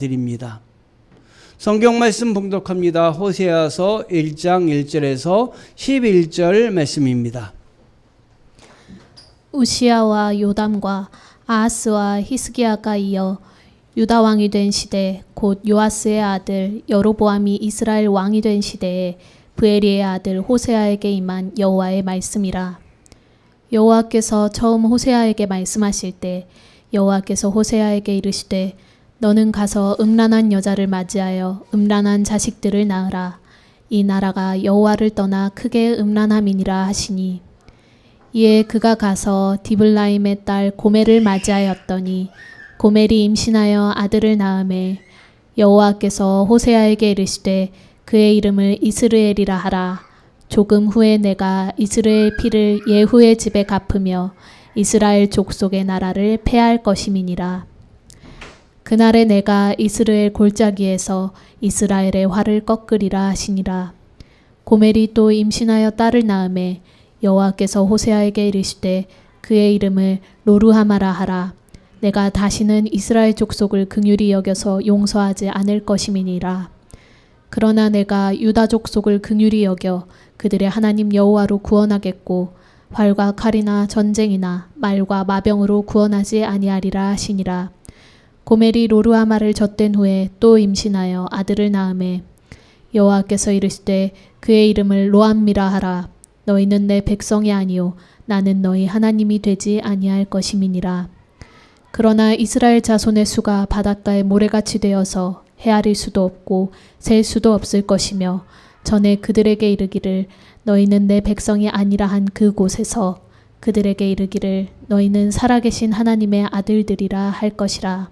드립니다. 성경 말씀 봉독합니다. 호세아서 1장 1절에서 11절 말씀입니다. 우시야와 요담과 아하스와 히스기야가 이어 유다 왕이 된 시대 곧 요아스의 아들 여로보암이 이스라엘 왕이 된 시대에 브에리의 아들 호세아에게 임한 여호와의 말씀이라. 여호와께서 처음 호세아에게 말씀하실 때 여호와께서 호세아에게 이르시되 너는 가서 음란한 여자를 맞이하여 음란한 자식들을 낳으라. 이 나라가 여호와를 떠나 크게 음란함이니라 하시니, 이에 그가 가서 디블라임의 딸 고멜을 맞이하였더니 고멜이 임신하여 아들을 낳으매 여호와께서 호세아에게 이르시되 그의 이름을 이스르엘이라 하라. 조금 후에 내가 이스라엘 피를 예후의 집에 갚으며 이스라엘 족속의 나라를 패할 것임이니라. 그날에 내가 이스라엘 골짜기에서 이스라엘의 활을 꺾으리라 하시니라. 고멜이 또 임신하여 딸을 낳으매 여호와께서 호세아에게 이르시되 그의 이름을 로루하마라 하라. 내가 다시는 이스라엘 족속을 긍휼히 여겨서 용서하지 않을 것임이니라. 그러나 내가 유다 족속을 긍휼히 여겨 그들의 하나님 여호와로 구원하겠고 활과 칼이나 전쟁이나 말과 마병으로 구원하지 아니하리라 하시니라. 고멜이 로루하마를 젖된 후에 또 임신하여 아들을 낳으매 여호와께서 이르시되 그의 이름을 로암미라 하라. 너희는 내 백성이 아니요 나는 너희 하나님이 되지 아니할 것임이니라. 그러나 이스라엘 자손의 수가 바닷가에 모래같이 되어서 헤아릴 수도 없고 셀 수도 없을 것이며 전에 그들에게 이르기를 너희는 내 백성이 아니라 한 그곳에서 그들에게 이르기를 너희는 살아계신 하나님의 아들들이라 할 것이라.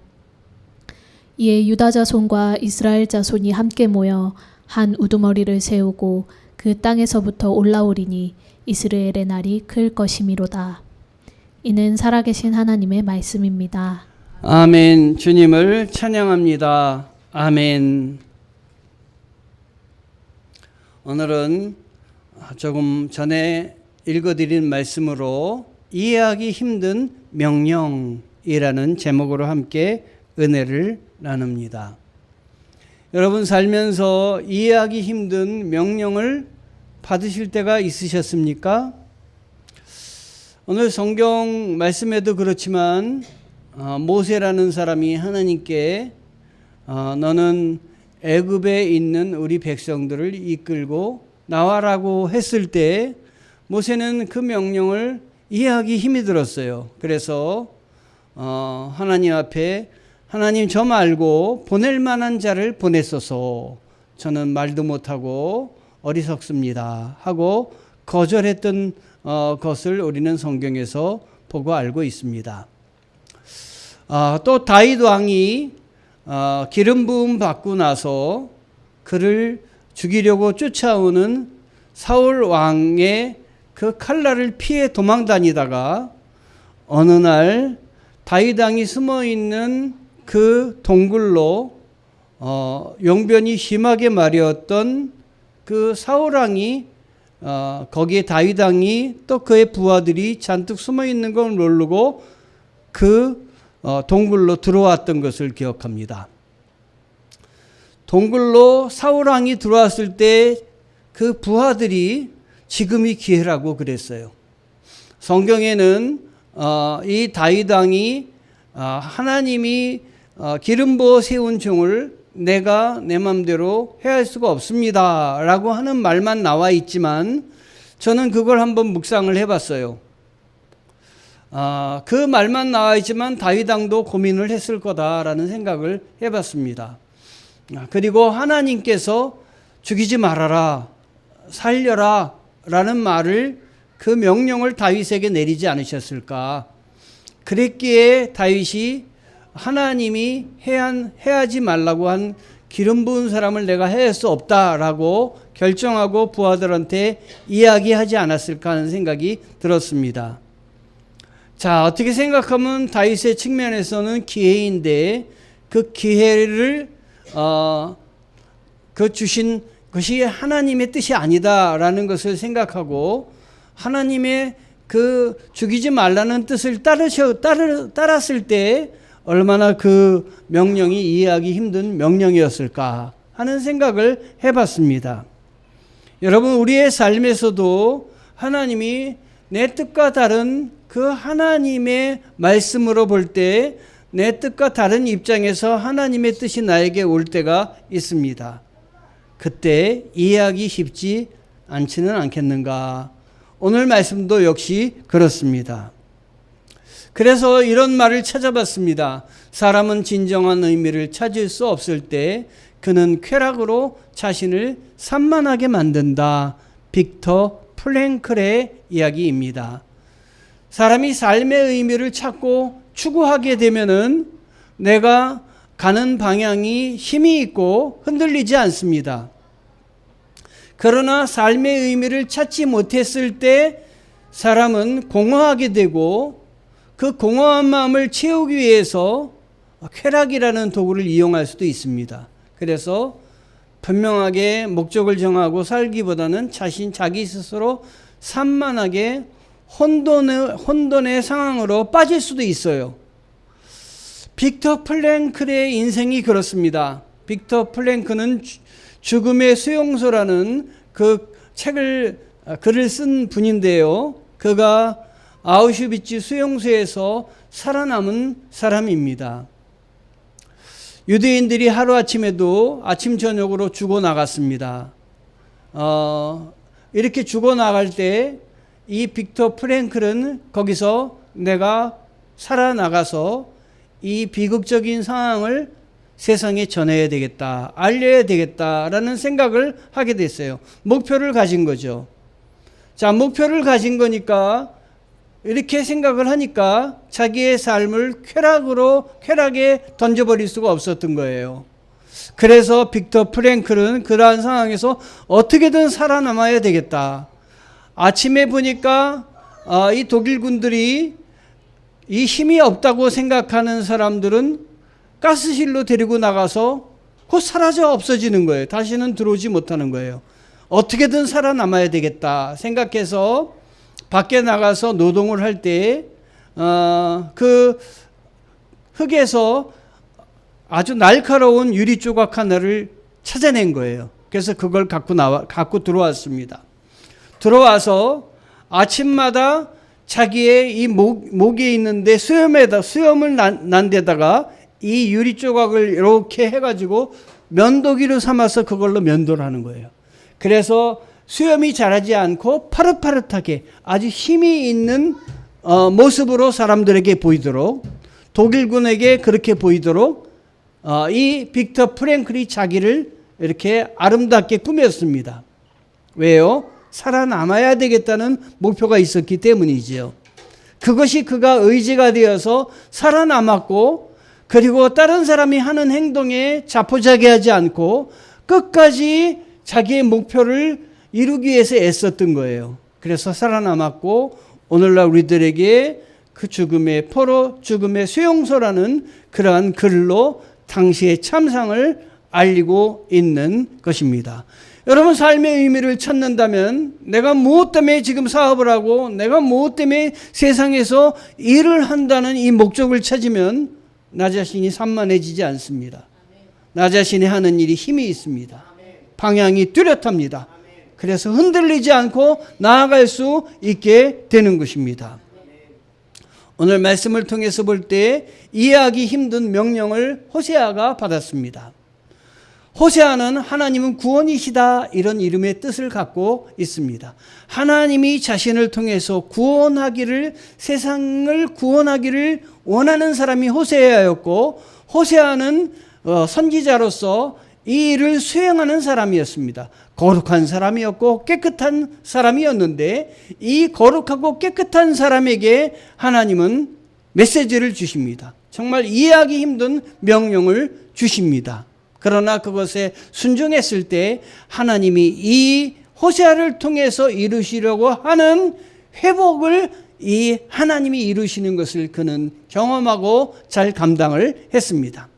이에 유다 자손과 이스라엘 자손이 함께 모여 한 우두머리를 세우고 그 땅에서부터 올라오리니 이스라엘의 날이 클 것이미로다. 이는 살아계신 하나님의 말씀입니다. 아멘. 주님을 찬양합니다. 아멘. 오늘은 조금 전에 읽어드린 말씀으로 이해하기 힘든 명령이라는 제목으로 함께 은혜를 나눕니다. 여러분 살면서 이해하기 힘든 명령을 받으실 때가 있으셨습니까? 오늘 성경 말씀에도 그렇지만 모세라는 사람이 하나님께 너는 애굽에 있는 우리 백성들을 이끌고 나와라고 했을 때 모세는 그 명령을 이해하기 힘이 들었어요. 그래서 하나님 앞에 하나님 저 말고 보낼 만한 자를 보냈소서. 저는 말도 못하고 어리석습니다 하고 거절했던 것을 우리는 성경에서 보고 알고 있습니다. 또 다윗 왕이 기름 부음 받고 나서 그를 죽이려고 쫓아오는 사울 왕의 그 칼날을 피해 도망 다니다가 어느 날 다윗 왕이 숨어 있는 그 동굴로 용변이 심하게 마려웠던 그 사울 왕이 거기에 다윗 왕이 또 그의 부하들이 잔뜩 숨어 있는 걸 모르고 그 동굴로 들어왔던 것을 기억합니다. 동굴로 사울 왕이 들어왔을 때 그 부하들이 지금이 기회라고 그랬어요. 성경에는 이 다윗 왕이 하나님이 기름 부어 세운 종을 내가 내 마음대로 해할 수가 없습니다 라고 하는 말만 나와 있지만 저는 그걸 한번 묵상을 해봤어요. 그 말만 나와 있지만 다윗 왕도 고민을 했을 거다라는 생각을 해봤습니다. 그리고 하나님께서 죽이지 말아라, 살려라 라는 말을 그 명령을 다윗에게 내리지 않으셨을까. 그랬기에 다윗이 하나님이 해하지 말라고 한 기름 부은 사람을 내가 해할 수 없다라고 결정하고 부하들한테 이야기하지 않았을까 하는 생각이 들었습니다. 자, 어떻게 생각하면 다윗의 측면에서는 기회인데 그 기회를 그 주신 것이 하나님의 뜻이 아니다라는 것을 생각하고 하나님의 그 죽이지 말라는 뜻을 따랐을 때 얼마나 그 명령이 이해하기 힘든 명령이었을까 하는 생각을 해봤습니다. 여러분, 우리의 삶에서도 하나님이 내 뜻과 다른 그 하나님의 말씀으로 볼 때 내 뜻과 다른 입장에서 하나님의 뜻이 나에게 올 때가 있습니다. 그때 이해하기 쉽지 않지는 않겠는가? 오늘 말씀도 역시 그렇습니다. 그래서 이런 말을 찾아봤습니다. 사람은 진정한 의미를 찾을 수 없을 때 그는 쾌락으로 자신을 산만하게 만든다. 빅터 프랭클의 이야기입니다. 사람이 삶의 의미를 찾고 추구하게 되면은 내가 가는 방향이 힘이 있고 흔들리지 않습니다. 그러나 삶의 의미를 찾지 못했을 때 사람은 공허하게 되고 그 공허한 마음을 채우기 위해서 쾌락이라는 도구를 이용할 수도 있습니다. 그래서 분명하게 목적을 정하고 살기보다는 자기 스스로 산만하게 혼돈의 상황으로 빠질 수도 있어요. 빅터 프랭클의 인생이 그렇습니다. 빅터 프랭클은 죽음의 수용소라는 그 글을 쓴 분인데요. 그가 아우슈비츠 수용소에서 살아남은 사람입니다. 유대인들이 하루아침에도 아침 저녁으로 죽어나갔습니다. 이렇게 죽어나갈 때 이 빅터 프랭클은 거기서 내가 살아나가서 이 비극적인 상황을 세상에 전해야 되겠다, 알려야 되겠다라는 생각을 하게 됐어요. 목표를 가진 거죠. 자, 목표를 가진 거니까 이렇게 생각을 하니까 자기의 삶을 쾌락에 던져버릴 수가 없었던 거예요. 그래서 빅터 프랭클은 그러한 상황에서 어떻게든 살아남아야 되겠다. 아침에 보니까 이 독일군들이 이 힘이 없다고 생각하는 사람들은 가스실로 데리고 나가서 곧 사라져 없어지는 거예요. 다시는 들어오지 못하는 거예요. 어떻게든 살아남아야 되겠다 생각해서 밖에 나가서 노동을 할 때 그 흙에서 아주 날카로운 유리 조각 하나를 찾아낸 거예요. 그래서 그걸 갖고 들어왔습니다. 들어와서 아침마다 자기의 이 목에 있는데 수염을 난 데다가 이 유리 조각을 이렇게 해가지고 면도기로 삼아서 그걸로 면도를 하는 거예요. 그래서 수염이 자라지 않고 파릇파릇하게 아주 힘이 있는 모습으로 사람들에게 보이도록, 독일군에게 그렇게 보이도록 이 빅터 프랭클이 자기를 이렇게 아름답게 꾸몄습니다. 왜요? 살아남아야 되겠다는 목표가 있었기 때문이지요. 그것이 그가 의지가 되어서 살아남았고, 그리고 다른 사람이 하는 행동에 자포자기하지 않고 끝까지 자기의 목표를 이루기 위해서 애썼던 거예요. 그래서 살아남았고 오늘날 우리들에게 그 죽음의 수용소라는 그러한 글로 당시의 참상을 알리고 있는 것입니다. 여러분, 삶의 의미를 찾는다면 내가 무엇 때문에 지금 사업을 하고 내가 무엇 때문에 세상에서 일을 한다는 이 목적을 찾으면 나 자신이 산만해지지 않습니다. 나 자신이 하는 일이 힘이 있습니다. 방향이 뚜렷합니다. 그래서 흔들리지 않고 나아갈 수 있게 되는 것입니다. 오늘 말씀을 통해서 볼 때 이해하기 힘든 명령을 호세아가 받았습니다. 호세아는 하나님은 구원이시다, 이런 이름의 뜻을 갖고 있습니다. 하나님이 자신을 통해서 세상을 구원하기를 원하는 사람이 호세아였고, 호세아는 선지자로서 이 일을 수행하는 사람이었습니다. 거룩한 사람이었고 깨끗한 사람이었는데, 이 거룩하고 깨끗한 사람에게 하나님은 메시지를 주십니다. 정말 이해하기 힘든 명령을 주십니다. 그러나 그것에 순종했을 때 하나님이 이 호세아를 통해서 이루시려고 하는 회복을 이 하나님이 이루시는 것을 그는 경험하고 잘 감당을 했습니다.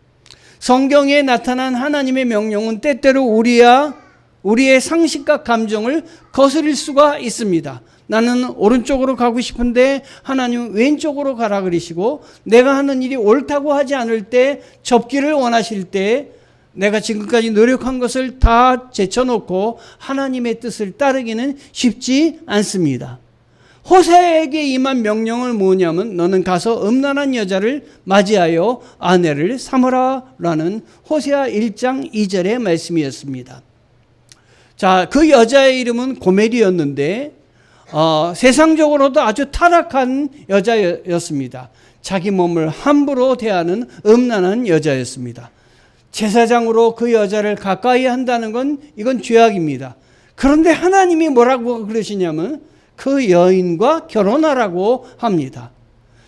성경에 나타난 하나님의 명령은 때때로 우리의 상식과 감정을 거스릴 수가 있습니다. 나는 오른쪽으로 가고 싶은데 하나님은 왼쪽으로 가라 그러시고, 내가 하는 일이 옳다고 하지 않을 때, 접기를 원하실 때 내가 지금까지 노력한 것을 다 제쳐놓고 하나님의 뜻을 따르기는 쉽지 않습니다. 호세아에게 임한 명령은 뭐냐면, 너는 가서 음란한 여자를 맞이하여 아내를 삼으라 라는 호세아 1장 2절의 말씀이었습니다. 자, 그 여자의 이름은 고멜이었는데 세상적으로도 아주 타락한 여자였습니다. 자기 몸을 함부로 대하는 음란한 여자였습니다. 제사장으로 그 여자를 가까이 한다는 건 이건 죄악입니다. 그런데 하나님이 뭐라고 그러시냐면 그 여인과 결혼하라고 합니다.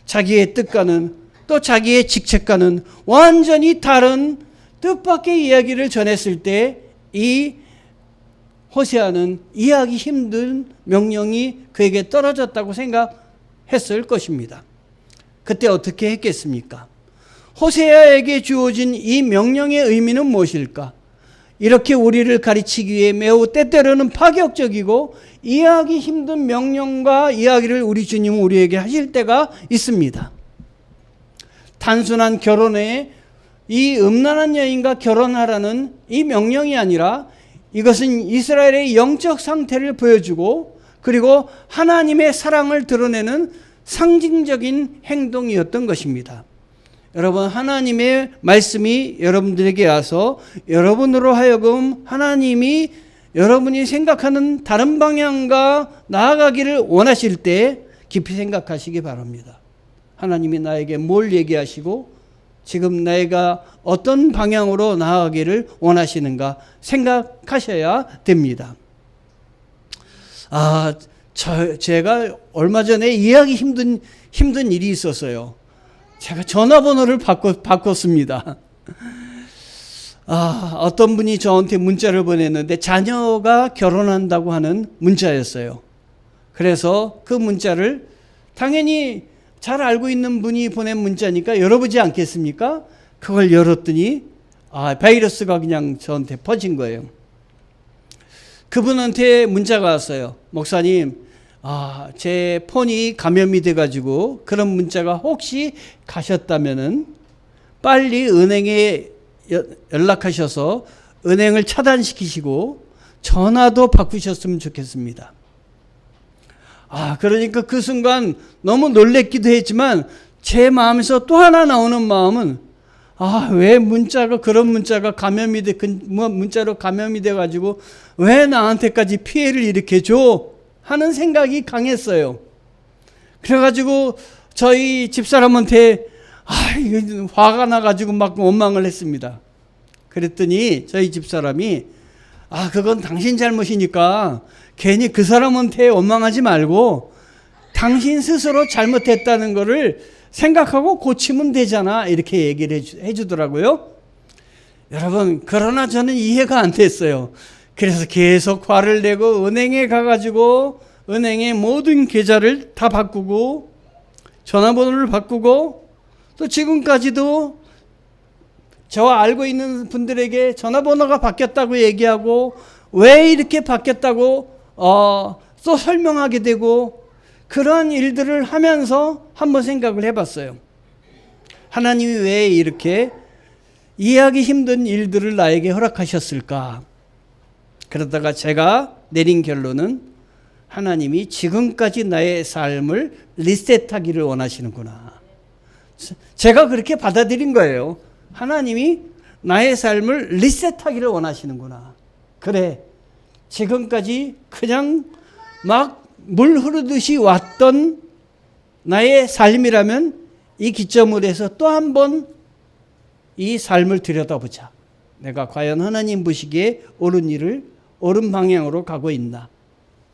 자기의 뜻과는 또 자기의 직책과는 완전히 다른 뜻밖의 이야기를 전했을 때 이 호세아는 이해하기 힘든 명령이 그에게 떨어졌다고 생각했을 것입니다. 그때 어떻게 했겠습니까? 호세아에게 주어진 이 명령의 의미는 무엇일까? 이렇게 우리를 가르치기 위해 매우 때때로는 파격적이고 이해하기 힘든 명령과 이야기를 우리 주님은 우리에게 하실 때가 있습니다. 단순한 결혼에 이 음란한 여인과 결혼하라는 이 명령이 아니라 이것은 이스라엘의 영적 상태를 보여주고 그리고 하나님의 사랑을 드러내는 상징적인 행동이었던 것입니다. 여러분, 하나님의 말씀이 여러분들에게 와서 여러분으로 하여금 하나님이 여러분이 생각하는 다른 방향과 나아가기를 원하실 때 깊이 생각하시기 바랍니다. 하나님이 나에게 뭘 얘기하시고 지금 내가 어떤 방향으로 나아가기를 원하시는가 생각하셔야 됩니다. 제가 얼마 전에 이해하기 힘든 일이 있었어요. 제가 전화번호를 바꿨습니다. 어떤 분이 저한테 문자를 보냈는데 자녀가 결혼한다고 하는 문자였어요. 그래서 그 문자를 당연히 잘 알고 있는 분이 보낸 문자니까 열어보지 않겠습니까? 그걸 열었더니 바이러스가 그냥 저한테 퍼진 거예요. 그분한테 문자가 왔어요. 목사님, 제 폰이 감염이 돼가지고 그런 문자가 혹시 가셨다면은 빨리 은행에 연락하셔서 은행을 차단시키시고 전화도 바꾸셨으면 좋겠습니다. 그러니까 그 순간 너무 놀랬기도 했지만 제 마음에서 또 하나 나오는 마음은 왜 그런 문자가 문자로 감염이 돼가지고 왜 나한테까지 피해를 일으켜줘? 하는 생각이 강했어요. 그래가지고 저희 집사람한테 화가 나가지고 막 원망을 했습니다. 그랬더니 저희 집사람이 그건 당신 잘못이니까 괜히 그 사람한테 원망하지 말고 당신 스스로 잘못했다는 거를 생각하고 고치면 되잖아, 이렇게 얘기를 해주더라고요. 여러분, 그러나 저는 이해가 안 됐어요. 그래서 계속 화를 내고 은행에 가가지고 은행의 모든 계좌를 다 바꾸고 전화번호를 바꾸고 또 지금까지도 저와 알고 있는 분들에게 전화번호가 바뀌었다고 얘기하고 왜 이렇게 바뀌었다고 또 설명하게 되고 그런 일들을 하면서 한번 생각을 해봤어요. 하나님이 왜 이렇게 이해하기 힘든 일들을 나에게 허락하셨을까? 그러다가 제가 내린 결론은 하나님이 지금까지 나의 삶을 리셋하기를 원하시는구나. 제가 그렇게 받아들인 거예요. 하나님이 나의 삶을 리셋하기를 원하시는구나. 그래, 지금까지 그냥 막 물 흐르듯이 왔던 나의 삶이라면 이 기점을 해서 또 한 번 이 삶을 들여다보자. 내가 과연 하나님 보시기에 옳은 방향으로 가고 있나.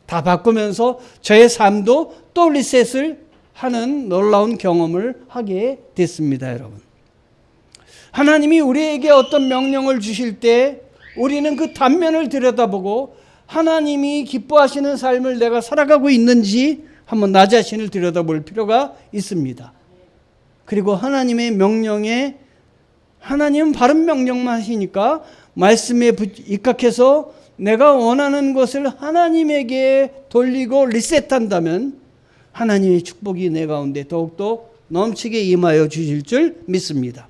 다 바꾸면서 저의 삶도 또 리셋을 하는 놀라운 경험을 하게 됐습니다, 여러분. 하나님이 우리에게 어떤 명령을 주실 때 우리는 그 단면을 들여다보고 하나님이 기뻐하시는 삶을 내가 살아가고 있는지 한번 나 자신을 들여다볼 필요가 있습니다. 그리고 하나님의 명령에 하나님은 바른 명령만 하시니까 말씀에 입각해서 내가 원하는 것을 하나님에게 돌리고 리셋한다면 하나님의 축복이 내 가운데 더욱더 넘치게 임하여 주실 줄 믿습니다.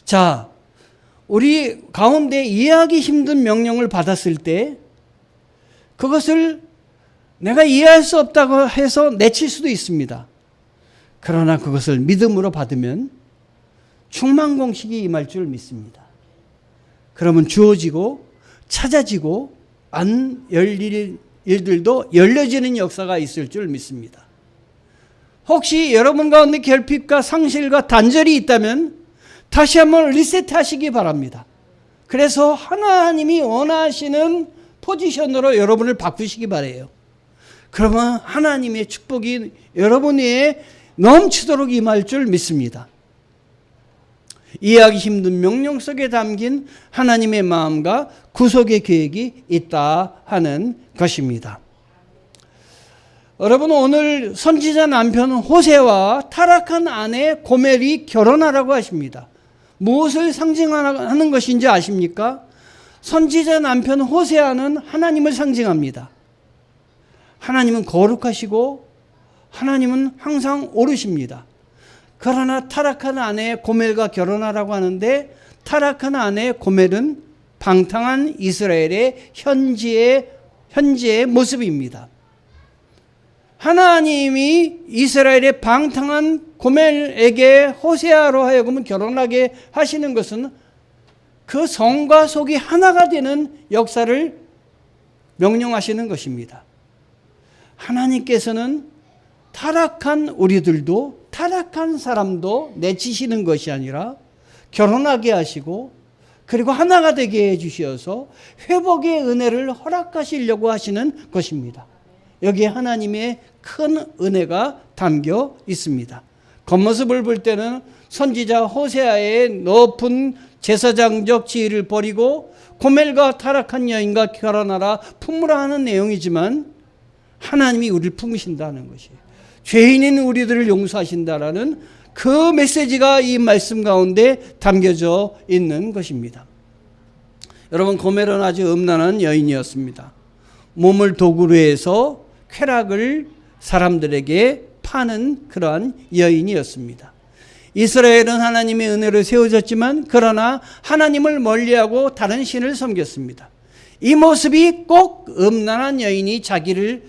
자, 우리 가운데 이해하기 힘든 명령을 받았을 때 그것을 내가 이해할 수 없다고 해서 내칠 수도 있습니다. 그러나 그것을 믿음으로 받으면 충만공식이 임할 줄 믿습니다. 그러면 주어지고 찾아지고 안 열릴 일들도 열려지는 역사가 있을 줄 믿습니다. 혹시 여러분 가운데 결핍과 상실과 단절이 있다면 다시 한번 리셋하시기 바랍니다. 그래서 하나님이 원하시는 포지션으로 여러분을 바꾸시기 바라요. 그러면 하나님의 축복이 여러분 위에 넘치도록 임할 줄 믿습니다. 이해하기 힘든 명령 속에 담긴 하나님의 마음과 구속의 계획이 있다 하는 것입니다. 여러분, 오늘 선지자 남편 호세와 타락한 아내 고멜이 결혼하라고 하십니다. 무엇을 상징하는 것인지 아십니까? 선지자 남편 호세아는 하나님을 상징합니다. 하나님은 거룩하시고 하나님은 항상 옳으십니다. 그러나 타락한 아내 고멜과 결혼하라고 하는데 타락한 아내 고멜은 방탕한 이스라엘의 현재의 모습입니다. 하나님이 이스라엘의 방탕한 고멜에게 호세아로 하여금 결혼하게 하시는 것은 그 성과 속이 하나가 되는 역사를 명령하시는 것입니다. 하나님께서는 타락한 우리들도 타락한 사람도 내치시는 것이 아니라 결혼하게 하시고 그리고 하나가 되게 해주셔서 회복의 은혜를 허락하시려고 하시는 것입니다. 여기에 하나님의 큰 은혜가 담겨 있습니다. 겉모습을 볼 때는 선지자 호세아의 높은 제사장적 지위를 버리고 고멜과 타락한 여인과 결혼하라 품으라 하는 내용이지만 하나님이 우리를 품으신다는 것이에요. 죄인인 우리들을 용서하신다라는 그 메시지가 이 말씀 가운데 담겨져 있는 것입니다. 여러분, 고멜은 아주 음란한 여인이었습니다. 몸을 도구로 해서 쾌락을 사람들에게 파는 그러한 여인이었습니다. 이스라엘은 하나님의 은혜로 세워졌지만 그러나 하나님을 멀리하고 다른 신을 섬겼습니다. 이 모습이 꼭 음란한 여인이 자기를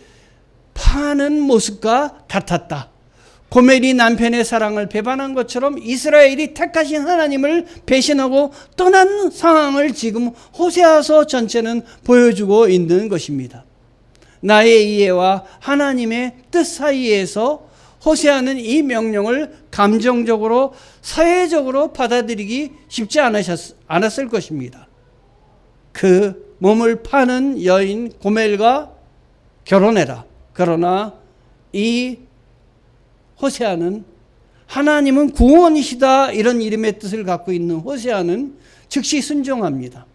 파는 모습과 같았다. 고멜이 남편의 사랑을 배반한 것처럼 이스라엘이 택하신 하나님을 배신하고 떠난 상황을 지금 호세아서 전체는 보여주고 있는 것입니다. 나의 이해와 하나님의 뜻 사이에서 호세아는 이 명령을 감정적으로 사회적으로 받아들이기 쉽지 않았을 것입니다. 그 몸을 파는 여인 고멜과 결혼해라. 그러나 이 호세아는 하나님은 구원이시다 이런 이름의 뜻을 갖고 있는 호세아는 즉시 순종합니다.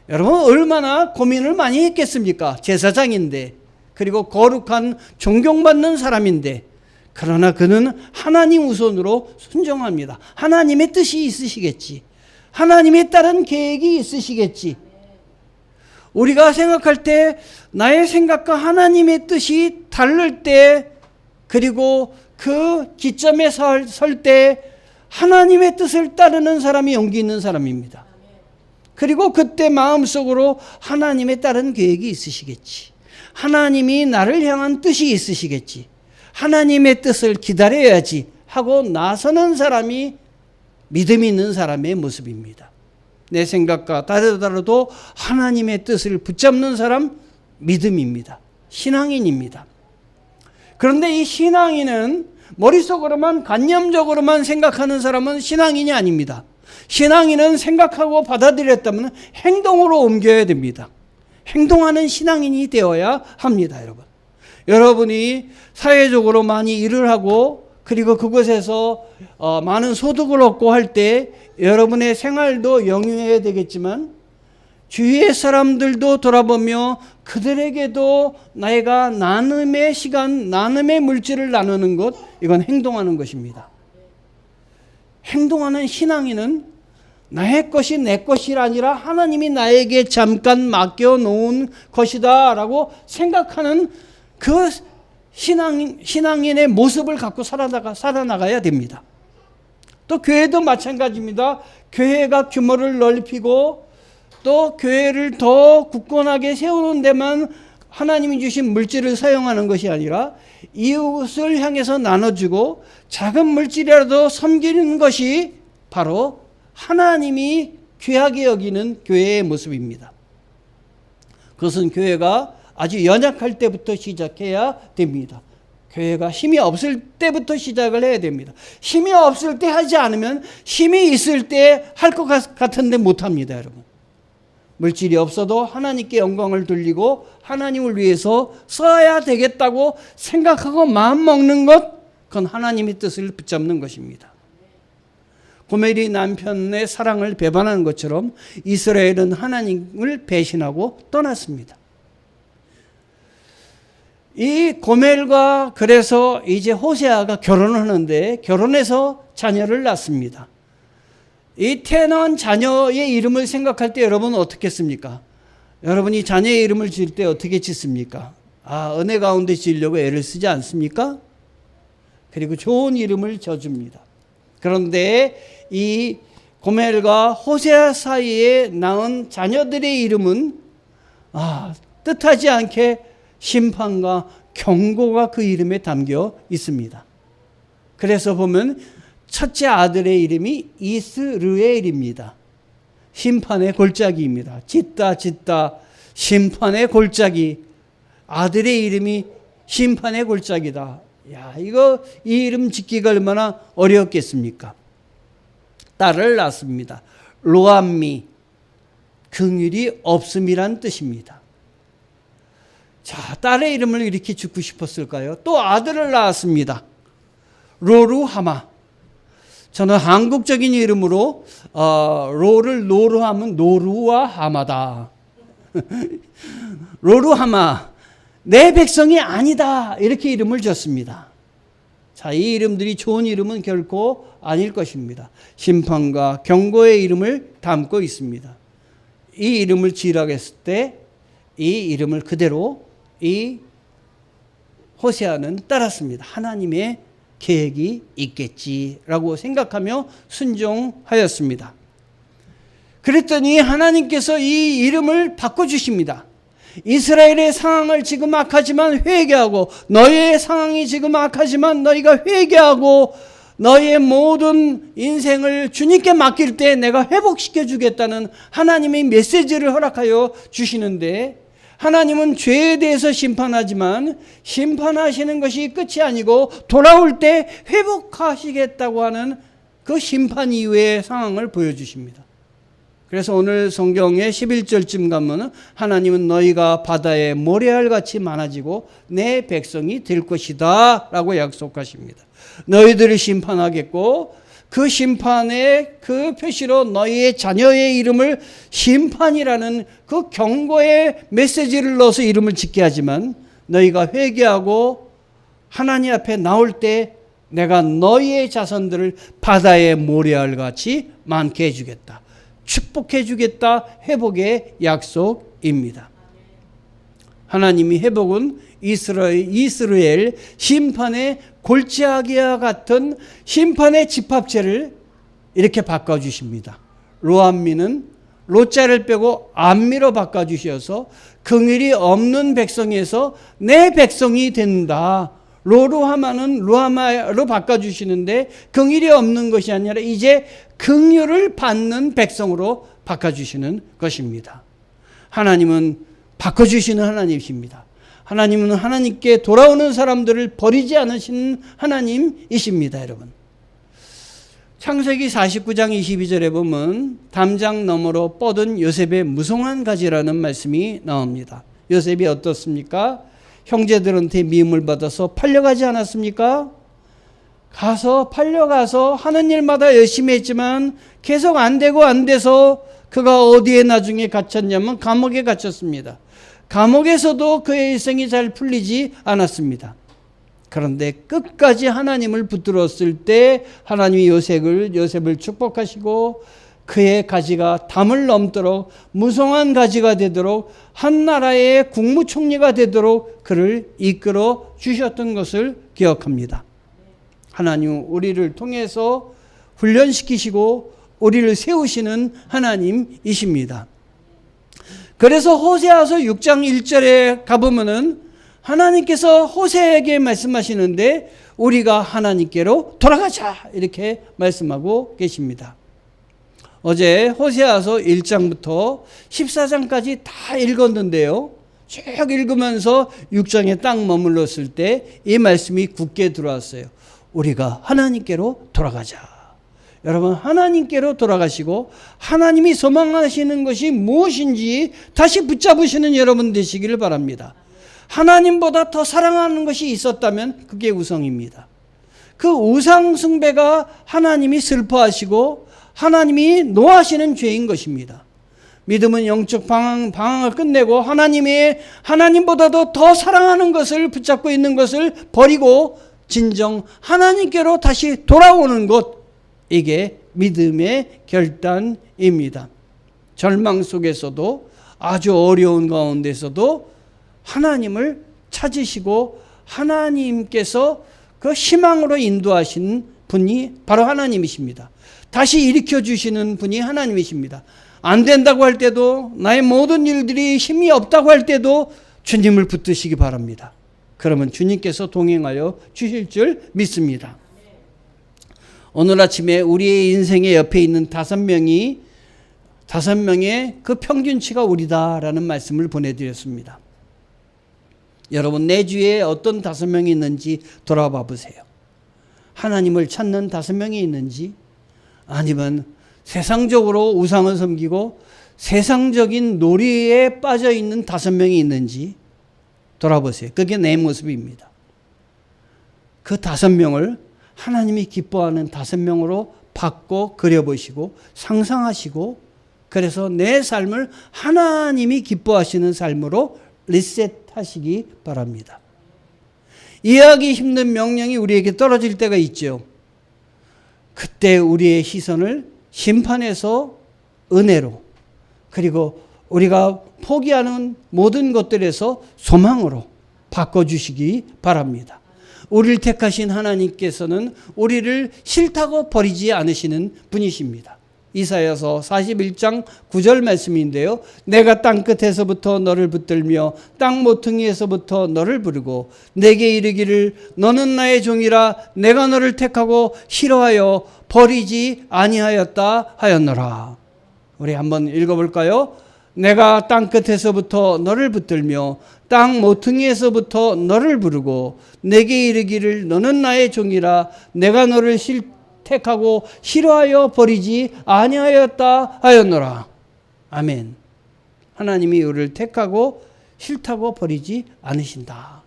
여러분, 얼마나 고민을 많이 했겠습니까? 제사장인데, 그리고 거룩한 존경받는 사람인데, 그러나 그는 하나님 우선으로 순종합니다. 하나님의 뜻이 있으시겠지. 하나님에 따른 계획이 있으시겠지. 우리가 생각할 때 나의 생각과 하나님의 뜻이 다를 때, 그리고 그 기점에 설 때 하나님의 뜻을 따르는 사람이 용기 있는 사람입니다. 그리고 그때 마음속으로 하나님에 따른 계획이 있으시겠지. 하나님이 나를 향한 뜻이 있으시겠지. 하나님의 뜻을 기다려야지 하고 나서는 사람이 믿음 있는 사람의 모습입니다. 내 생각과 다르더라도 하나님의 뜻을 붙잡는 사람 믿음입니다. 신앙인입니다. 그런데 이 신앙인은 머릿속으로만 관념적으로만 생각하는 사람은 신앙인이 아닙니다. 신앙인은 생각하고 받아들였다면 행동으로 옮겨야 됩니다. 행동하는 신앙인이 되어야 합니다, 여러분. 여러분이 사회적으로 많이 일을 하고 그리고 그곳에서 많은 소득을 얻고 할 때 여러분의 생활도 영위해야 되겠지만 주위의 사람들도 돌아보며 그들에게도 내가 나눔의 시간, 나눔의 물질을 나누는 것, 이건 행동하는 것입니다. 행동하는 신앙인은 나의 것이 내 것이 아니라 하나님이 나에게 잠깐 맡겨놓은 것이다 라고 생각하는 그 신앙인의 모습을 갖고 살아나가야 됩니다. 또 교회도 마찬가지입니다. 교회가 규모를 넓히고 또 교회를 더 굳건하게 세우는 데만 하나님이 주신 물질을 사용하는 것이 아니라 이웃을 향해서 나눠주고 작은 물질이라도 섬기는 것이 바로 하나님이 귀하게 여기는 교회의 모습입니다. 그것은 교회가 아주 연약할 때부터 시작해야 됩니다. 교회가 힘이 없을 때부터 시작을 해야 됩니다. 힘이 없을 때 하지 않으면 힘이 있을 때 할 것 같은데 못합니다, 여러분. 물질이 없어도 하나님께 영광을 돌리고 하나님을 위해서 써야 되겠다고 생각하고 마음먹는 것, 그건 하나님의 뜻을 붙잡는 것입니다. 고멜이 남편의 사랑을 배반하는 것처럼 이스라엘은 하나님을 배신하고 떠났습니다. 이 고멜과 그래서 이제 호세아가 결혼하는데 결혼해서 자녀를 낳습니다. 이 태어난 자녀의 이름을 생각할 때 여러분은 어떻게 씁니까? 여러분이 자녀의 이름을 지을 때 어떻게 짓습니까? 은혜 가운데 지으려고 애를 쓰지 않습니까? 그리고 좋은 이름을 져줍니다. 그런데 이 고멜과 호세아 사이에 낳은 자녀들의 이름은 뜻하지 않게 심판과 경고가 그 이름에 담겨 있습니다. 그래서 보면 첫째 아들의 이름이 이스르엘입니다. 심판의 골짜기입니다. 짓다 심판의 골짜기. 아들의 이름이 심판의 골짜기다. 이 이름 짓기가 얼마나 어려웠겠습니까? 딸을 낳습니다. 로암미, 긍휼이 없음이란 뜻입니다. 자, 딸의 이름을 이렇게 짓고 싶었을까요? 또 아들을 낳았습니다. 로루하마. 저는 한국적인 이름으로 로를 노루 하면 노루와 하마다. 로루하마, 내 백성이 아니다, 이렇게 이름을 줬습니다. 자, 이 이름들이 좋은 이름은 결코 아닐 것입니다. 심판과 경고의 이름을 담고 있습니다. 이 이름을 지으라고 했을 때 이 이름을 그대로 이 호세아는 따랐습니다. 하나님의 계획이 있겠지라고 생각하며 순종하였습니다. 그랬더니 하나님께서 이 이름을 바꿔주십니다. 이스라엘의 상황을 지금 악하지만 회개하고, 너희의 상황이 지금 악하지만 너희가 회개하고 너희의 모든 인생을 주님께 맡길 때 내가 회복시켜 주겠다는 하나님의 메시지를 허락하여 주시는데, 하나님은 죄에 대해서 심판하지만 심판하시는 것이 끝이 아니고 돌아올 때 회복하시겠다고 하는 그 심판 이후의 상황을 보여주십니다. 그래서 오늘 성경의 11절쯤 가면 하나님은 너희가 바다의 모래알같이 많아지고 내 백성이 될 것이다 라고 약속하십니다. 너희들을 심판하겠고 그 심판의 그 표시로 너희의 자녀의 이름을 심판이라는 그 경고의 메시지를 넣어서 이름을 짓게 하지만, 너희가 회개하고 하나님 앞에 나올 때 내가 너희의 자손들을 바다의 모래알같이 많게 해주겠다, 축복해 주겠다, 회복의 약속입니다. 하나님이 회복은 이스라엘 심판의 골짜기와 같은 심판의 집합체를 이렇게 바꿔주십니다. 로암미는 로자를 빼고 암미로 바꿔주셔서 긍휼이 없는 백성에서 내 백성이 된다. 로루하마는 루하마로 바꿔주시는데 긍휼이 없는 것이 아니라 이제 긍휼을 받는 백성으로 바꿔주시는 것입니다. 하나님은 바꿔주시는 하나님이십니다. 하나님은 하나님께 돌아오는 사람들을 버리지 않으시는 하나님이십니다, 여러분. 창세기 49장 22절에 보면 담장 너머로 뻗은 요셉의 무성한 가지라는 말씀이 나옵니다. 요셉이 어떻습니까? 형제들한테 미움을 받아서 팔려가지 않았습니까? 팔려가서 하는 일마다 열심히 했지만 계속 안 돼서 그가 어디에 나중에 갇혔냐면 감옥에 갇혔습니다. 감옥에서도 그의 일생이 잘 풀리지 않았습니다. 그런데 끝까지 하나님을 붙들었을 때 하나님이 요셉을 축복하시고 그의 가지가 담을 넘도록 무성한 가지가 되도록 한 나라의 국무총리가 되도록 그를 이끌어 주셨던 것을 기억합니다. 하나님 우리를 통해서 훈련시키시고 우리를 세우시는 하나님이십니다. 그래서 호세아서 6장 1절에 가보면은 하나님께서 호세에게 말씀하시는데 우리가 하나님께로 돌아가자 이렇게 말씀하고 계십니다. 어제 호세아서 1장부터 14장까지 다 읽었는데요. 쭉 읽으면서 6장에 딱 머물렀을 때 이 말씀이 굳게 들어왔어요. 우리가 하나님께로 돌아가자. 여러분 하나님께로 돌아가시고 하나님이 소망하시는 것이 무엇인지 다시 붙잡으시는 여러분 되시기를 바랍니다. 하나님보다 더 사랑하는 것이 있었다면 그게 우상입니다. 그 우상 숭배가 하나님이 슬퍼하시고 하나님이 노하시는 죄인 것입니다. 믿음은 영적 방황을 끝내고 하나님보다도 더 사랑하는 것을 붙잡고 있는 것을 버리고 진정 하나님께로 다시 돌아오는 것, 이게 믿음의 결단입니다. 절망 속에서도 아주 어려운 가운데서도 하나님을 찾으시고 하나님께서 그 희망으로 인도하시는 분이 바로 하나님이십니다. 다시 일으켜 주시는 분이 하나님이십니다. 안 된다고 할 때도 나의 모든 일들이 힘이 없다고 할 때도 주님을 붙드시기 바랍니다. 그러면 주님께서 동행하여 주실 줄 믿습니다. 오늘 아침에 우리의 인생의 옆에 있는 5명의 그 평균치가 우리다라는 말씀을 보내드렸습니다. 여러분 내 주위에 어떤 5명이 있는지 돌아봐 보세요. 하나님을 찾는 5명이 있는지 아니면 세상적으로 우상을 섬기고 세상적인 놀이에 빠져 있는 5명이 있는지 돌아보세요. 그게 내 모습입니다. 그 5명을 하나님이 기뻐하는 5명으로 바꿔 그려보시고 상상하시고 그래서 내 삶을 하나님이 기뻐하시는 삶으로 리셋하시기 바랍니다. 이해하기 힘든 명령이 우리에게 떨어질 때가 있죠. 그때 우리의 시선을 심판에서 은혜로 그리고 우리가 포기하는 모든 것들에서 소망으로 바꿔주시기 바랍니다. 우리를 택하신 하나님께서는 우리를 싫다고 버리지 않으시는 분이십니다. 이사야서 41장 9절 말씀인데요. 내가 땅끝에서부터 너를 붙들며 땅 모퉁이에서부터 너를 부르고 내게 이르기를 너는 나의 종이라 내가 너를 택하고 싫어하여 버리지 아니하였다 하였노라. 우리 한번 읽어볼까요? 내가 땅끝에서부터 너를 붙들며 땅 모퉁이에서부터 너를 부르고 내게 이르기를 너는 나의 종이라 내가 너를 택하고 싫어하여 버리지 아니하였다 하였노라. 아멘. 하나님이 우리를 택하고 싫다고 버리지 않으신다.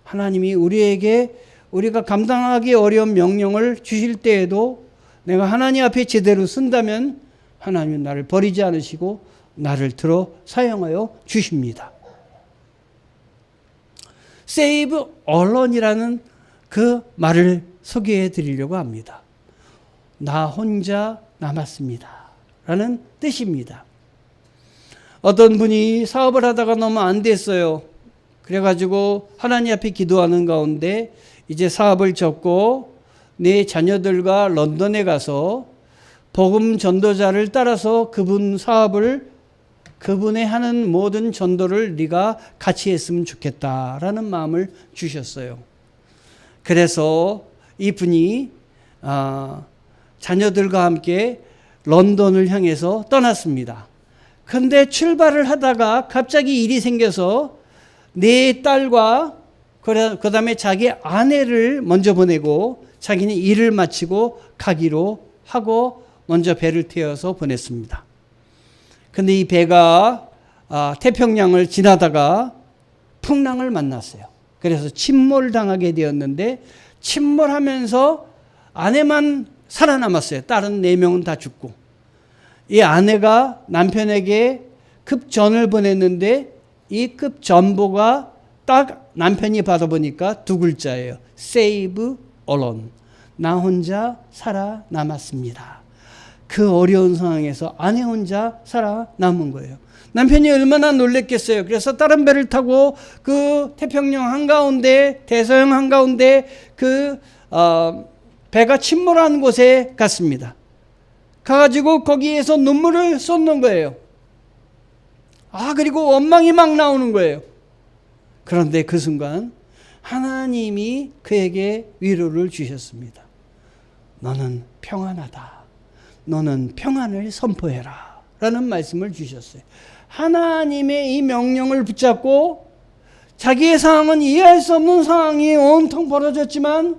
하나님이 우리에게 우리가 감당하기 어려운 명령을 주실 때에도 내가 하나님 앞에 제대로 쓴다면 하나님은 나를 버리지 않으시고 나를 들어 사용하여 주십니다. Save alone이라는 그 말을 소개해 드리려고 합니다. 나 혼자 남았습니다 라는 뜻입니다. 어떤 분이 사업을 하다가 너무 안 됐어요. 그래가지고 하나님 앞에 기도하는 가운데 이제 사업을 접고 내 자녀들과 런던에 가서 복음 전도자를 따라서 그분 사업을 그분의 하는 모든 전도를 네가 같이 했으면 좋겠다라는 마음을 주셨어요. 그래서 이분이 자녀들과 함께 런던을 향해서 떠났습니다. 그런데 출발을 하다가 갑자기 일이 생겨서 네 딸과 그 다음에 자기 아내를 먼저 보내고 자기는 일을 마치고 가기로 하고 먼저 배를 태워서 보냈습니다. 근데 이 배가 태평양을 지나다가 풍랑을 만났어요. 그래서 침몰당하게 되었는데 침몰하면서 아내만 살아남았어요. 다른 4명은 다 죽고. 이 아내가 남편에게 급전을 보냈는데 이 급전보가 딱 남편이 받아보니까 2글자예요. Save alone. 나 혼자 살아남았습니다. 그 어려운 상황에서 아내 혼자 살아남은 거예요. 남편이 얼마나 놀랬겠어요. 그래서 다른 배를 타고 그 태평양 한가운데, 대서양 한가운데 배가 침몰한 곳에 갔습니다. 가가지고 거기에서 눈물을 쏟는 거예요. 그리고 원망이 막 나오는 거예요. 그런데 그 순간 하나님이 그에게 위로를 주셨습니다. 너는 평안하다. 너는 평안을 선포해라. 라는 말씀을 주셨어요. 하나님의 이 명령을 붙잡고 자기의 상황은 이해할 수 없는 상황이 온통 벌어졌지만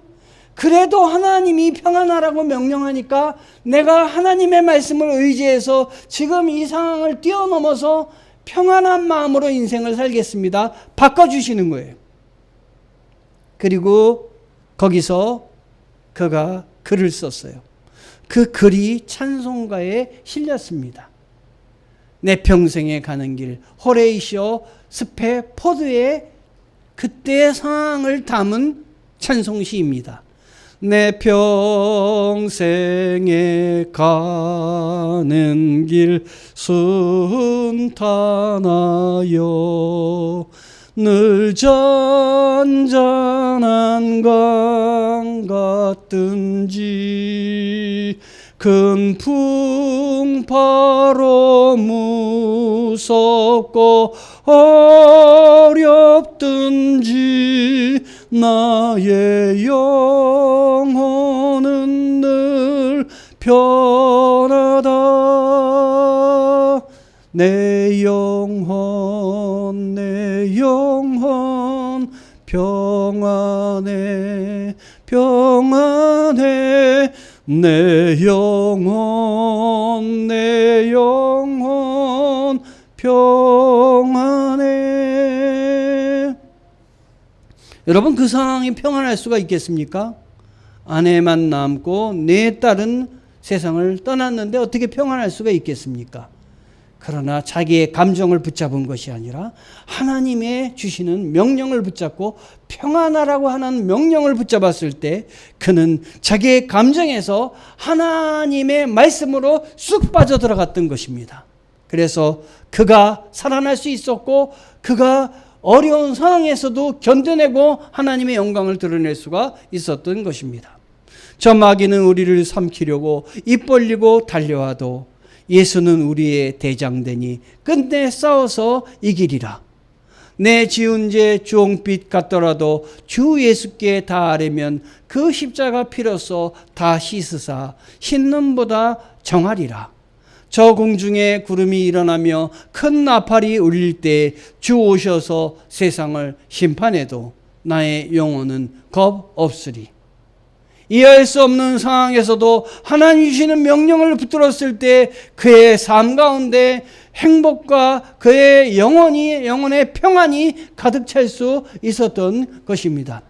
그래도 하나님이 평안하라고 명령하니까 내가 하나님의 말씀을 의지해서 지금 이 상황을 뛰어넘어서 평안한 마음으로 인생을 살겠습니다. 바꿔주시는 거예요. 그리고 거기서 그가 글을 썼어요. 그 글이 찬송가에 실렸습니다. 내 평생에 가는 길, 호레이시오 스페포드의 그때의 상황을 담은 찬송시입니다. 내 평생에 가는 길 순탄하여 늘 잔잔한 강 같든지 큰 풍파로 무섭고 어렵든지 나의 영혼은 늘 편하다. 내 영혼 평안해 평안해 내 영혼 평안해. 여러분, 그 상황이 평안할 수가 있겠습니까? 아내만 남고 네 딸은 세상을 떠났는데 어떻게 평안할 수가 있겠습니까? 그러나 자기의 감정을 붙잡은 것이 아니라 하나님의 주시는 명령을 붙잡고 평안하라고 하는 명령을 붙잡았을 때 그는 자기의 감정에서 하나님의 말씀으로 쑥 빠져들어갔던 것입니다. 그래서 그가 살아날 수 있었고 그가 어려운 상황에서도 견뎌내고 하나님의 영광을 드러낼 수가 있었던 것입니다. 저 마귀는 우리를 삼키려고 입 벌리고 달려와도 예수는 우리의 대장되니 끝내 싸워서 이기리라. 내 지은 죄 주홍빛 같더라도 주 예수께 닿으려면 그 십자가 피로써 다 씻으사 흰눈보다 정하리라. 저 공중에 구름이 일어나며 큰 나팔이 울릴 때 주 오셔서 세상을 심판해도 나의 영혼은 겁 없으리. 이해할 수 없는 상황에서도 하나님 주시는 명령을 붙들었을 때 그의 삶 가운데 행복과 그의 영혼의 평안이 가득 찰 수 있었던 것입니다.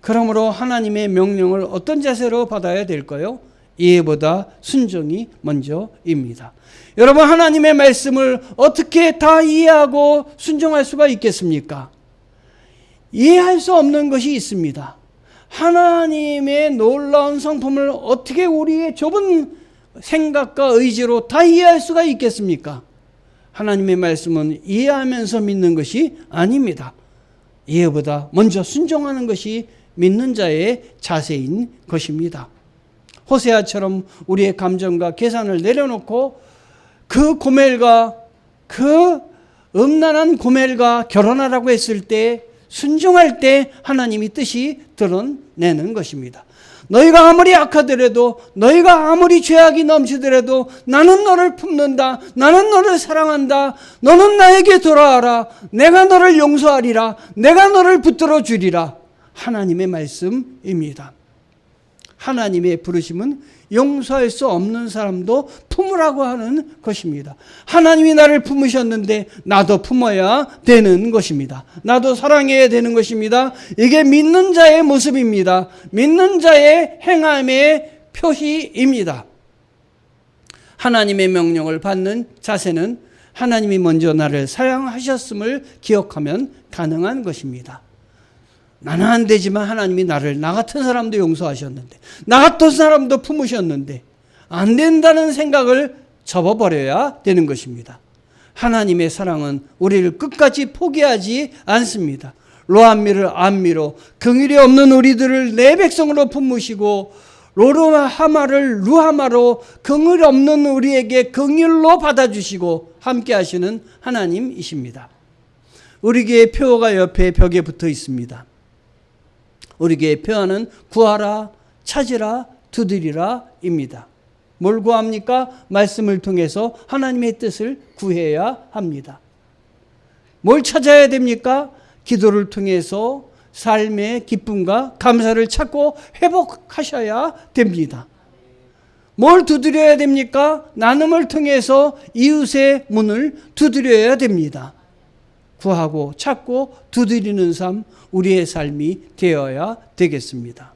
그러므로 하나님의 명령을 어떤 자세로 받아야 될까요? 이해보다 순종이 먼저입니다. 여러분, 하나님의 말씀을 어떻게 다 이해하고 순종할 수가 있겠습니까? 이해할 수 없는 것이 있습니다. 하나님의 놀라운 성품을 어떻게 우리의 좁은 생각과 의지로 다 이해할 수가 있겠습니까? 하나님의 말씀은 이해하면서 믿는 것이 아닙니다. 이해보다 먼저 순종하는 것이 믿는 자의 자세인 것입니다. 호세아처럼 우리의 감정과 계산을 내려놓고 그 고멜과 그 음란한 고멜과 결혼하라고 했을 때 순종할 때 하나님이 뜻이 드러내는 것입니다. 너희가 아무리 악하더라도 너희가 아무리 죄악이 넘치더라도 나는 너를 품는다. 나는 너를 사랑한다. 너는 나에게 돌아와라. 내가 너를 용서하리라. 내가 너를 붙들어 주리라. 하나님의 말씀입니다. 하나님의 부르심은 용서할 수 없는 사람도 품으라고 하는 것입니다. 하나님이 나를 품으셨는데 나도 품어야 되는 것입니다. 나도 사랑해야 되는 것입니다. 이게 믿는 자의 모습입니다. 믿는 자의 행함의 표시입니다. 하나님의 명령을 받는 자세는 하나님이 먼저 나를 사랑하셨음을 기억하면 가능한 것입니다. 나는 안 되지만 하나님이 나를 나 같은 사람도 용서하셨는데 나 같은 사람도 품으셨는데 안 된다는 생각을 접어버려야 되는 것입니다. 하나님의 사랑은 우리를 끝까지 포기하지 않습니다. 로한미를 안미로 긍휼이 없는 우리들을 내 백성으로 품으시고 로르하마를 루하마로 긍휼 없는 우리에게 긍휼로 받아주시고 함께 하시는 하나님이십니다. 우리 교회 표어가 옆에 벽에 붙어 있습니다. 우리 교회 표어는 구하라, 찾으라, 두드리라 입니다. 뭘 구합니까? 말씀을 통해서 하나님의 뜻을 구해야 합니다. 뭘 찾아야 됩니까? 기도를 통해서 삶의 기쁨과 감사를 찾고 회복하셔야 됩니다. 뭘 두드려야 됩니까? 나눔을 통해서 이웃의 문을 두드려야 됩니다. 구하고 찾고 두드리는 삶, 우리의 삶이 되어야 되겠습니다.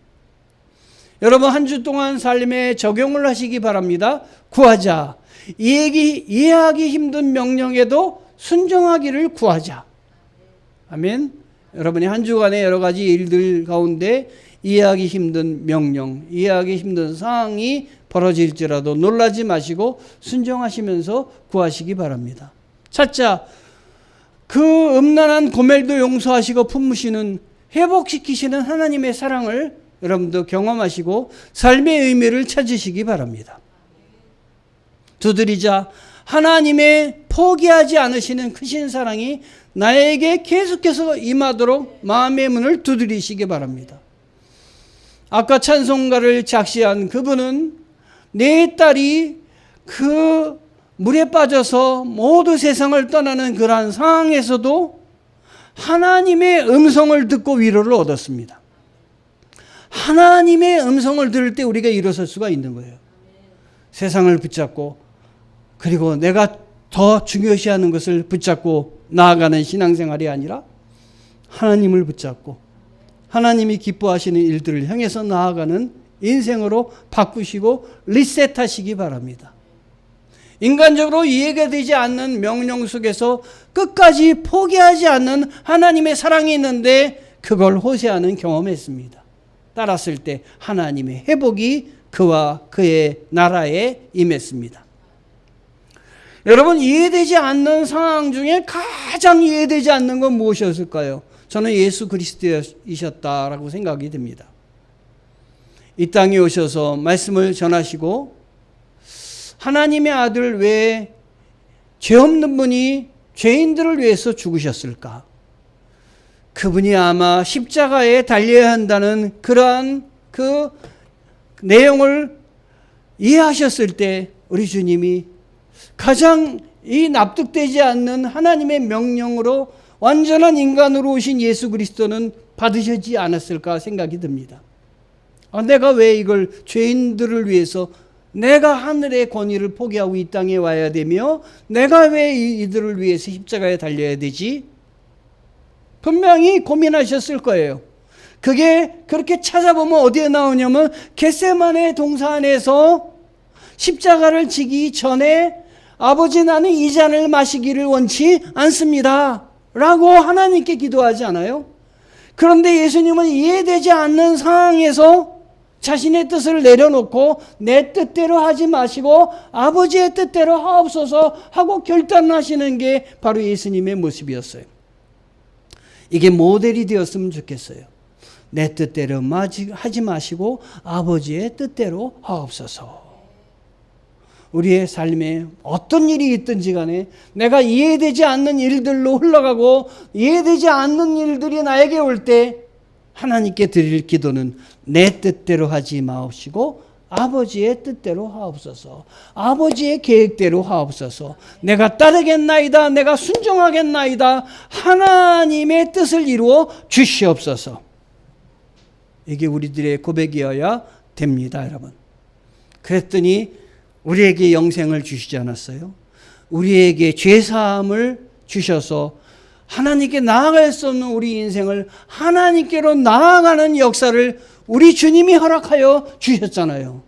여러분, 한 주 동안 삶에 적용을 하시기 바랍니다. 구하자. 이해하기 힘든 명령에도 순종하기를 구하자. 아멘. 여러분이 한 주간의 여러 가지 일들 가운데 이해하기 힘든 명령, 이해하기 힘든 상황이 벌어질지라도 놀라지 마시고 순종하시면서 구하시기 바랍니다. 찾자. 그 음란한 고멜도 용서하시고 품으시는, 회복시키시는 하나님의 사랑을 여러분도 경험하시고 삶의 의미를 찾으시기 바랍니다. 두드리자. 하나님의 포기하지 않으시는 크신 사랑이 나에게 계속해서 임하도록 마음의 문을 두드리시기 바랍니다. 아까 찬송가를 작시한 그분은 내 딸이 그 물에 빠져서 모두 세상을 떠나는 그러한 상황에서도 하나님의 음성을 듣고 위로를 얻었습니다. 하나님의 음성을 들을 때 우리가 일어설 수가 있는 거예요. 세상을 붙잡고, 그리고 내가 더 중요시하는 것을 붙잡고 나아가는 신앙생활이 아니라 하나님을 붙잡고 하나님이 기뻐하시는 일들을 향해서 나아가는 인생으로 바꾸시고 리셋하시기 바랍니다. 인간적으로 이해가 되지 않는 명령 속에서 끝까지 포기하지 않는 하나님의 사랑이 있는데 그걸 호세아는 경험했습니다. 따랐을 때 하나님의 회복이 그와 그의 나라에 임했습니다. 여러분, 이해되지 않는 상황 중에 가장 이해되지 않는 건 무엇이었을까요? 저는 예수 그리스도이셨다라고 생각이 됩니다. 이 땅에 오셔서 말씀을 전하시고 하나님의 아들 외에 죄 없는 분이 죄인들을 위해서 죽으셨을까? 그분이 아마 십자가에 달려야 한다는 그러한 그 내용을 이해하셨을 때 우리 주님이 가장 이 납득되지 않는 하나님의 명령으로 완전한 인간으로 오신 예수 그리스도는 받으시지 않았을까 생각이 듭니다. 내가 왜 이걸 죄인들을 위해서 내가 하늘의 권위를 포기하고 이 땅에 와야 되며 내가 왜 이들을 위해서 십자가에 달려야 되지? 분명히 고민하셨을 거예요. 그게 그렇게 찾아보면 어디에 나오냐면 겟세마네 동산에서 십자가를 지기 전에 아버지, 나는 이 잔을 마시기를 원치 않습니다 라고 하나님께 기도하지 않아요? 그런데 예수님은 이해되지 않는 상황에서 자신의 뜻을 내려놓고 내 뜻대로 하지 마시고 아버지의 뜻대로 하옵소서 하고 결단하시는 게 바로 예수님의 모습이었어요. 이게 모델이 되었으면 좋겠어요. 내 뜻대로 하지 마시고 아버지의 뜻대로 하옵소서. 우리의 삶에 어떤 일이 있든지 간에 내가 이해되지 않는 일들로 흘러가고 이해되지 않는 일들이 나에게 올 때 하나님께 드릴 기도는 내 뜻대로 하지 마옵시고 아버지의 뜻대로 하옵소서. 아버지의 계획대로 하옵소서. 내가 따르겠나이다. 내가 순종하겠나이다. 하나님의 뜻을 이루어 주시옵소서. 이게 우리들의 고백이어야 됩니다, 여러분. 그랬더니 우리에게 영생을 주시지 않았어요? 우리에게 죄사함을 주셔서 하나님께 나아갈 수 없는 우리 인생을 하나님께로 나아가는 역사를 우리 주님이 허락하여 주셨잖아요.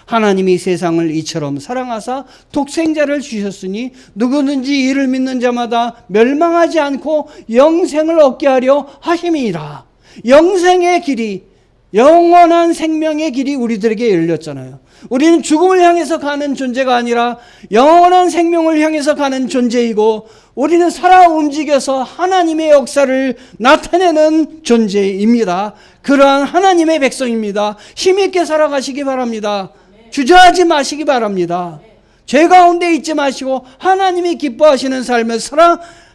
하나님이 세상을 이처럼 사랑하사 독생자를 주셨으니 누구든지 이를 믿는 자마다 멸망하지 않고 영생을 얻게 하려 하심이라. 영생의 길이, 영원한 생명의 길이 우리들에게 열렸잖아요. 우리는 죽음을 향해서 가는 존재가 아니라 영원한 생명을 향해서 가는 존재이고, 우리는 살아 움직여서 하나님의 역사를 나타내는 존재입니다. 그러한 하나님의 백성입니다. 힘있게 살아가시기 바랍니다. 주저하지 마시기 바랍니다. 죄 가운데 있지 마시고 하나님이 기뻐하시는 삶을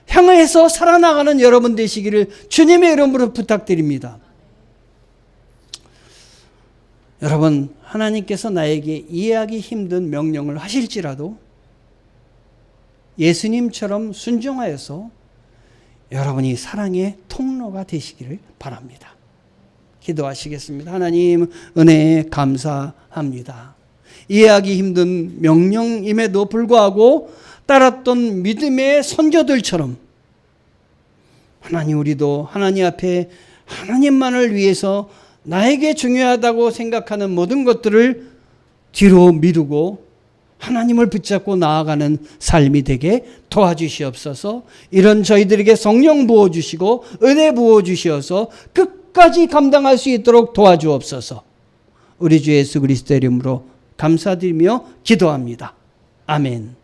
향해서 살아나가는 여러분 되시기를 주님의 이름으로 부탁드립니다. 여러분, 하나님께서 나에게 이해하기 힘든 명령을 하실지라도 예수님처럼 순종하여서 여러분이 사랑의 통로가 되시기를 바랍니다. 기도하시겠습니다. 하나님, 은혜에 감사합니다. 이해하기 힘든 명령임에도 불구하고 따랐던 믿음의 선조들처럼 하나님, 우리도 하나님 앞에 하나님만을 위해서 나에게 중요하다고 생각하는 모든 것들을 뒤로 미루고 하나님을 붙잡고 나아가는 삶이 되게 도와주시옵소서. 이런 저희들에게 성령 부어주시고 은혜 부어주시어서 끝까지 감당할 수 있도록 도와주옵소서. 우리 주 예수 그리스도의 이름으로 감사드리며 기도합니다. 아멘.